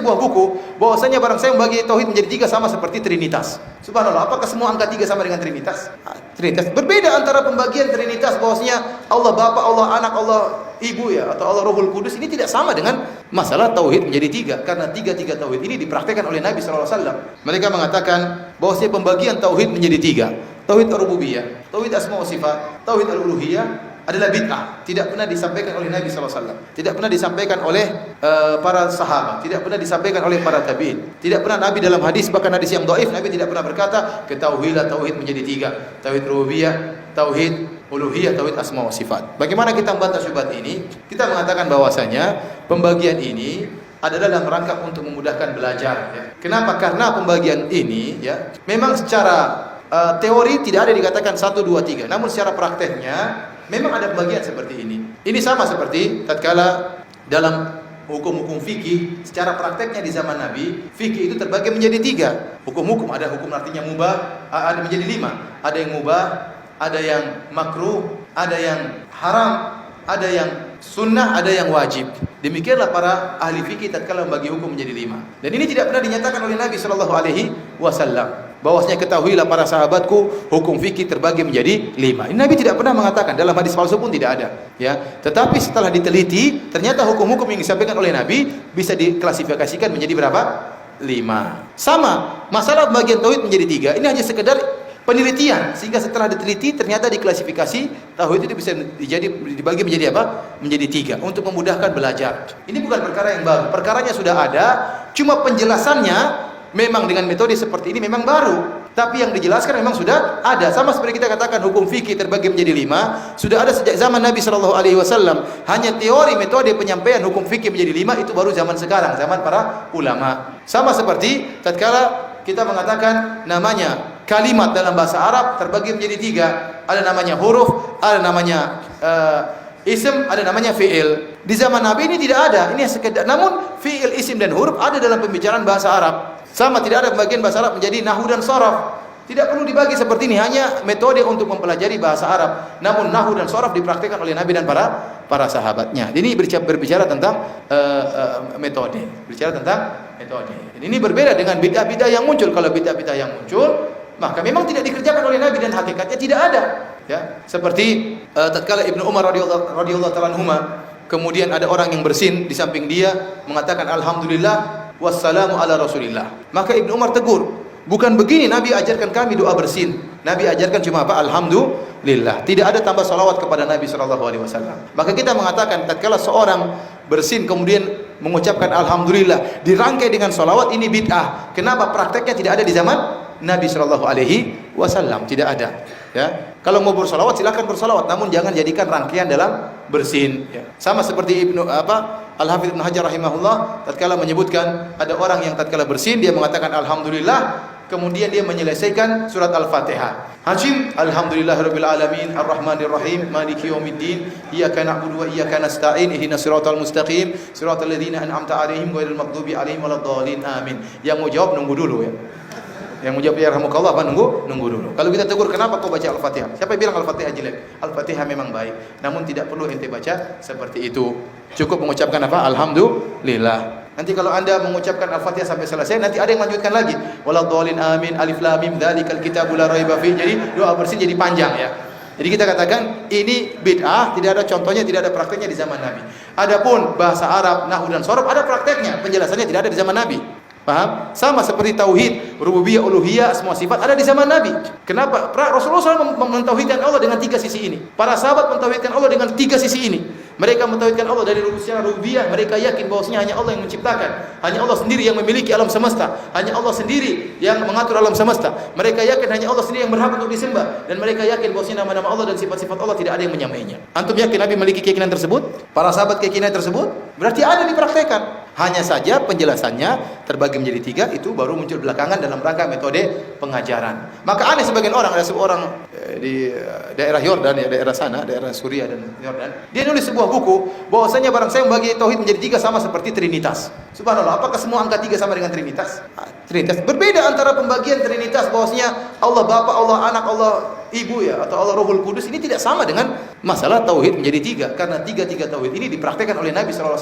sebuah buku bahwasanya barang saya membagi tauhid menjadi tiga sama seperti Trinitas. Subhanallah, apakah semua angka tiga sama dengan Trinitas? Trinitas. Berbeda antara pembagian Trinitas bahwasanya Allah Bapa, Allah Anak, Allah Ibu ya, atau Allah Rohul Kudus, ini tidak sama dengan masalah tauhid menjadi tiga, karena tiga tauhid ini dipraktikkan oleh Nabi SAW. Mereka mengatakan bahwasanya pembagian tauhid menjadi tiga: tauhid rububiyah, tauhid asma wa sifat, tauhid al-uluhiyah adalah bid'ah, tidak pernah disampaikan oleh Nabi SAW, tidak pernah disampaikan oleh para sahabat, tidak pernah disampaikan oleh para tabi'in, tidak pernah Nabi dalam hadis, bahkan hadis yang dhaif, Nabi tidak pernah berkata ketahuilah tauhid menjadi tiga: tauhid rububiyah, tauhid uluhiyah, tauhid asma wa sifat. Bagaimana kita membantah syubhat ini? Kita mengatakan bahwasanya pembagian ini adalah dalam rangka untuk memudahkan belajar ya. Kenapa? Karena pembagian ini ya memang secara teori tidak ada dikatakan 1, 2, 3, namun secara prakteknya memang ada pembagian seperti ini. Ini sama seperti tatkala dalam hukum-hukum fikih, secara prakteknya di zaman Nabi, fikih itu terbagi menjadi tiga. Hukum-hukum, ada hukum artinya mubah, ada menjadi 5. Ada yang mubah, ada yang makruh, ada yang haram, ada yang sunnah, ada yang wajib. Demikianlah para ahli fikih tatkala membagi hukum menjadi 5. Dan ini tidak pernah dinyatakan oleh Nabi SAW. Bahwasanya ketahuilah para sahabatku, hukum fikih terbagi menjadi 5. Ini Nabi tidak pernah mengatakan, dalam hadis palsu pun tidak ada ya. Tetapi setelah diteliti, ternyata hukum-hukum yang disampaikan oleh Nabi bisa diklasifikasikan menjadi berapa? 5. Sama, masalah pembagian tauhid menjadi 3 ini hanya sekedar penelitian, sehingga setelah diteliti ternyata diklasifikasi tauhid itu bisa dibagi menjadi apa? Menjadi 3 untuk memudahkan belajar. Ini bukan perkara yang baru, perkaranya sudah ada, cuma penjelasannya memang dengan metode seperti ini memang baru, tapi yang dijelaskan memang sudah ada. Sama seperti kita katakan hukum fikih terbagi menjadi 5, sudah ada sejak zaman Nabi SAW. Hanya teori metode penyampaian hukum fikih menjadi 5 itu baru zaman sekarang, zaman para ulama. Sama seperti tatkala kita mengatakan namanya kalimat dalam bahasa Arab terbagi menjadi 3, ada namanya huruf, ada namanya ism, ada namanya fi'il. Di zaman Nabi ini tidak ada, ini sekedar, namun fi'il, ism dan huruf ada dalam pembicaraan bahasa Arab. Sama, tidak ada pembagian bahasa Arab menjadi nahwu dan sharaf. Tidak perlu dibagi seperti ini, hanya metode untuk mempelajari bahasa Arab. Namun nahwu dan sharaf dipraktikkan oleh Nabi dan para sahabatnya. Ini berbicara tentang metode, berbicara tentang metode. Ini berbeda dengan bid'ah-bid'ah yang muncul. Kalau bid'ah-bid'ah yang muncul, maka memang tidak dikerjakan oleh Nabi dan hakikatnya tidak ada. Ya, seperti tatkala Ibnu Umar radhiyallahu ta'ala anhuma, kemudian ada orang yang bersin di samping dia mengatakan alhamdulillah wassalamu ala rasulillah. Maka Ibnu Umar tegur, bukan begini Nabi ajarkan kami doa bersin. Nabi ajarkan cuma apa? Alhamdulillah. Tidak ada tambah salawat kepada Nabi SAW. Maka kita mengatakan tatkala seorang bersin kemudian mengucapkan alhamdulillah dirangkai dengan salawat, ini bid'ah. Kenapa? Prakteknya tidak ada di zaman Nabi SAW. Tidak ada. Ya, kalau mau bersalawat silakan bersalawat, namun jangan jadikan rangkaian dalam bersin. Ya. Sama seperti Al-Hafidz Ibnu Hajar rahimahullah tatkala menyebutkan ada orang yang tatkala bersin dia mengatakan alhamdulillah, kemudian dia menyelesaikan surat Al-Fatihah. Hashim, alhamdulillahirabbil alamin arrahmanir rahim maliki yaumiddin iyyaka na'budu wa iyyaka nasta'in ihdinas siratal mustaqim siratal ladzina an'amta 'alaihim ghairil maghdubi 'alaihim waladdallin amin. Yang mau jawab nunggu dulu ya. Yang menjawab ya rahmukallah apa nunggu dulu. Kalau kita tegur kenapa kau baca Al-Fatihah? Siapa yang bilang Al-Fatihah jelek? Al-Fatihah memang baik, namun tidak perlu ente baca seperti itu. Cukup mengucapkan apa? Alhamdulillah. Nanti kalau Anda mengucapkan Al-Fatihah sampai selesai, nanti ada yang melanjutkan lagi. Waladhdallin amin, alif lam mim, dzalikal kitabul la raiba fi. Jadi doa bersin jadi panjang ya. Jadi kita katakan ini bid'ah, tidak ada contohnya, tidak ada prakteknya di zaman Nabi. Adapun bahasa Arab, nahwu dan sharaf ada prakteknya, penjelasannya tidak ada di zaman Nabi. Paham? Sama seperti tauhid, rububiyah, uluhiyah, semua sifat ada di zaman Nabi. Kenapa? Rasulullah SAW mentauhidkan Allah dengan 3 sisi ini. Para sahabat mentauhidkan Allah dengan 3 sisi ini. Mereka mentauhidkan Allah dari secara rububiyah, mereka yakin bahwasanya hanya Allah yang menciptakan, hanya Allah sendiri yang memiliki alam semesta, hanya Allah sendiri yang mengatur alam semesta. Mereka yakin hanya Allah sendiri yang berhak untuk disembah, dan mereka yakin bahwasanya nama-nama Allah dan sifat-sifat Allah tidak ada yang menyamainya. Antum yakin Nabi memiliki keyakinan tersebut? Para sahabat keyakinan tersebut? Berarti ada dipraktekkan. Hanya saja penjelasannya terbagi menjadi 3, itu baru muncul belakangan dalam rangka metode pengajaran. Maka aneh sebagian orang, ada seorang di daerah Yordan ya, daerah sana, daerah Suriah dan Yordan. Dia nulis sebuah buku bahwasanya barang saya membagi tauhid menjadi 3 sama seperti Trinitas. Subhanallah, apakah semua angka 3 sama dengan Trinitas? Trinitas. Berbeda antara pembagian Trinitas bahwasanya Allah Bapa, Allah Anak, Allah Ibu ya, atau Allah Rohul Kudus, ini tidak sama dengan Masalah tauhid menjadi tiga, karena tiga tauhid ini dipraktekkan oleh Nabi SAW.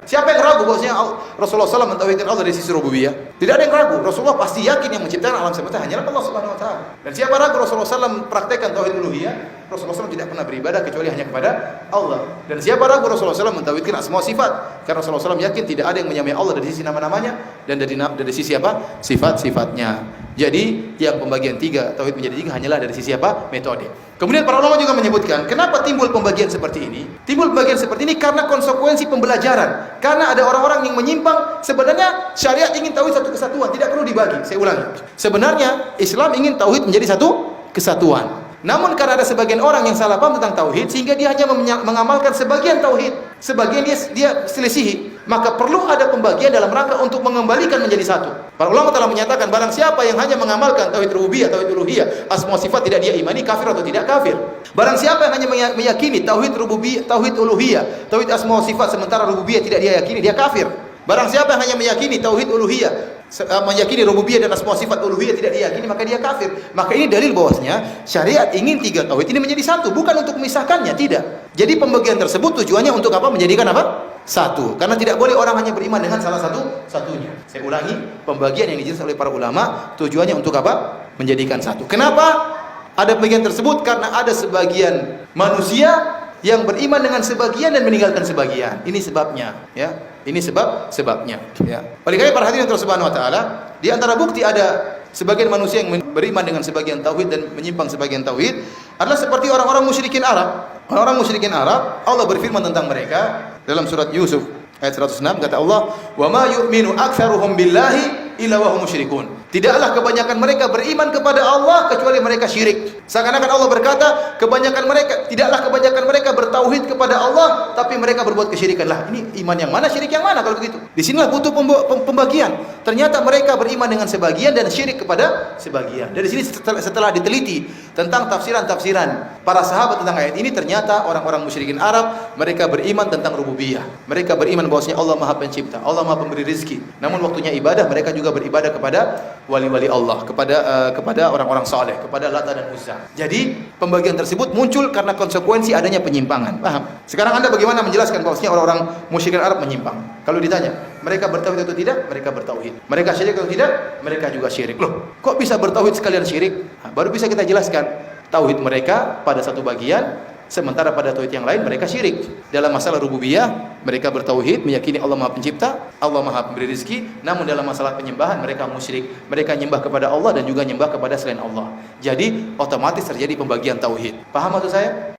Siapa yang ragu bahwasanya Rasulullah SAW mentauhidkan Allah dari sisi rububiyah? Tidak ada yang ragu. Rasulullah pasti yakin yang menciptakan alam semesta hanyalah Allah Subhanahu Wa Taala. Dan siapa ragu Rasulullah SAW praktekkan tauhid uluhiyah? Rasulullah SAW tidak pernah beribadah kecuali hanya kepada Allah. Dan siapa ragu Rasulullah SAW mentauhidkan semua sifat? Karena Rasulullah SAW yakin tidak ada yang menyamai Allah dari sisi nama-namanya dan dari sisi apa? Sifat-sifatnya. Jadi yang pembagian tiga tauhid menjadi tiga hanyalah dari sisi apa? Metode. Kemudian para ulama juga menyebutkan kenapa timbul pembagian seperti ini? Timbul pembagian seperti ini karena konsekuensi pembelajaran. Karena ada orang-orang yang menyimpang. Sebenarnya syariat ingin tauhid satu kesatuan, tidak perlu dibagi. Saya ulangi. Sebenarnya Islam ingin tauhid menjadi satu kesatuan. Namun karena ada sebagian orang yang salah paham tentang tauhid sehingga dia hanya mengamalkan sebagian tauhid, sebagian dia selisihi, maka perlu ada pembagian dalam rangka untuk mengembalikan menjadi satu. Para ulama telah menyatakan barang siapa yang hanya mengamalkan tauhid rububiyah, tauhid uluhiyah, asma sifat tidak dia imani, kafir atau tidak kafir. Barang siapa yang hanya meyakini tauhid rububiyah, tauhid uluhiyah, tauhid asma sifat sementara rububiyah tidak dia yakini, dia kafir. Barang siapa yang hanya meyakini tauhid uluhiyah, meyakini rububiyah dan asma sifat uluhiyah tidak diyakini, maka dia kafir. Maka ini dalil bahwasanya syariat ingin tiga tauhid ini menjadi satu, bukan untuk memisahkannya, tidak. Jadi pembagian tersebut tujuannya untuk apa? Menjadikan apa? Satu. Karena tidak boleh orang hanya beriman dengan salah satunya. Saya ulangi, pembagian yang dijelaskan oleh para ulama tujuannya untuk apa? Menjadikan satu. Kenapa ada pembagian tersebut? Karena ada sebagian manusia yang beriman dengan sebagian dan meninggalkan sebagian. Ini sebabnya, ya. Ini sebabnya, ya. Oleh karena para hadirin Subhanahu wa taala, di antara bukti ada sebagian manusia yang beriman dengan sebagian tauhid dan menyimpang sebagian tauhid adalah seperti orang-orang musyrikin Arab. Orang-orang musyrikin Arab, Allah berfirman tentang mereka dalam surat Yusuf ayat 106, kata Allah, "Wa ma yu'minu aktsaruhum billahi illa wa hum musyrikun." Tidaklah kebanyakan mereka beriman kepada Allah kecuali mereka syirik. Seakan-akan Allah berkata, tidaklah kebanyakan mereka bertauhid kepada Allah tapi mereka berbuat kesyirikan. Lah, ini iman yang mana, syirik yang mana kalau begitu? Di sinilah butuh pembagian. Ternyata mereka beriman dengan sebagian dan syirik kepada sebagian. Dari sini setelah diteliti tentang tafsiran para sahabat tentang ayat ini, ternyata orang-orang musyrikin Arab mereka beriman tentang rububiyah. Mereka beriman bahwasanya Allah Maha Pencipta, Allah Maha Pemberi rezeki. Namun waktunya ibadah mereka juga beribadah kepada wali-wali Allah, kepada orang-orang saleh, kepada Lata dan Uzza. Jadi pembagian tersebut muncul karena konsekuensi adanya penyimpangan. Paham? Sekarang Anda bagaimana menjelaskan bahwasanya orang-orang musyrikin Arab menyimpang? Kalau ditanya, mereka bertauhid atau tidak? Mereka bertauhid. Mereka syirik atau tidak? Mereka juga syirik. Loh, kok bisa bertauhid sekalian syirik? Baru bisa kita jelaskan. Tauhid mereka pada satu bagian, sementara pada tauhid yang lain mereka syirik. Dalam masalah rububiyah mereka bertauhid, meyakini Allah Maha Pencipta, Allah Maha Pemberi rezeki. Namun dalam masalah penyembahan mereka musyrik. Mereka nyembah kepada Allah dan juga nyembah kepada selain Allah. Jadi otomatis terjadi pembagian tauhid. Paham maksud saya?